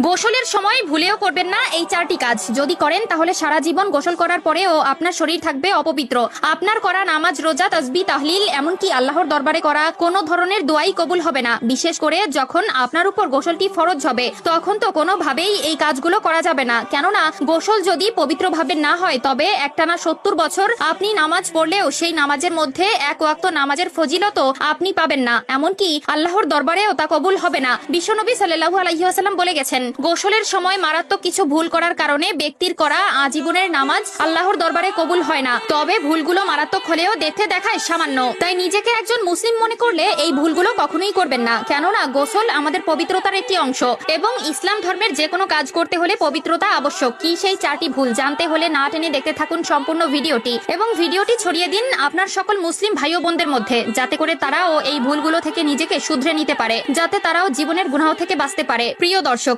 গোসলের সময় ভুলেও করবেন না এই চারটি কাজ। যদি করেন তাহলে সারা জীবন গোসল করার পরেও আপনার শরীর থাকবে অপবিত্র। আপনার করা নামাজ, রোজা, তাসবিহ, তাহলিল, এমনকি আল্লাহর দরবারে করা কোনো ধরনের দোয়াই কবুল হবে না। বিশেষ করে যখন আপনার উপর গোসলটি ফরজ হবে, তখন তো কোনোভাবেই এই কাজগুলো করা যাবে না। কেননা গোসল যদি পবিত্রভাবে না হয়, তবে একটানা 70 বছর আপনি নামাজ পড়লেও সেই নামাজের মধ্যে এক ওয়াক্ত নামাজের ফজিলত আপনি পাবেন না, এমনকি আল্লাহর দরবারেও তা কবুল হবে না। বিশ্বনবী সাল্লাল্লাহু আলাইহি ওয়াসাল্লাম বলে গেছেন, গোসলের সময় মারাত্মক কিছু ভুল করার কারণে ব্যক্তির করা আজীবনের নামাজ আল্লাহর দরবারে কবুল হয় না। তবে ভুলগুলো মারাত্মক হলেও দেখতে দেখায় সামান্য। তাই নিজেকে একজন মুসলিম মনে করলে এই ভুলগুলো কখনোই করবেন না। কেননা গোসল আমাদের পবিত্রতার একটি অংশ এবং ইসলাম ধর্মের যে কোনো কাজ করতে হলে পবিত্রতা আবশ্যক। কি সেই চারটি ভুল জানতে হলে না টেনে দেখতে থাকুন সম্পূর্ণ ভিডিওটি এবং ভিডিওটি ছড়িয়ে দিন আপনার সকল মুসলিম ভাই ও বোনদের মধ্যে, যাতে করে তারাও এই ভুলগুলো থেকে নিজেকে শুধরে নিতে পারে, যাতে তারাও জীবনের গুনাহ থেকে বাঁচতে পারে। প্রিয় দর্শক,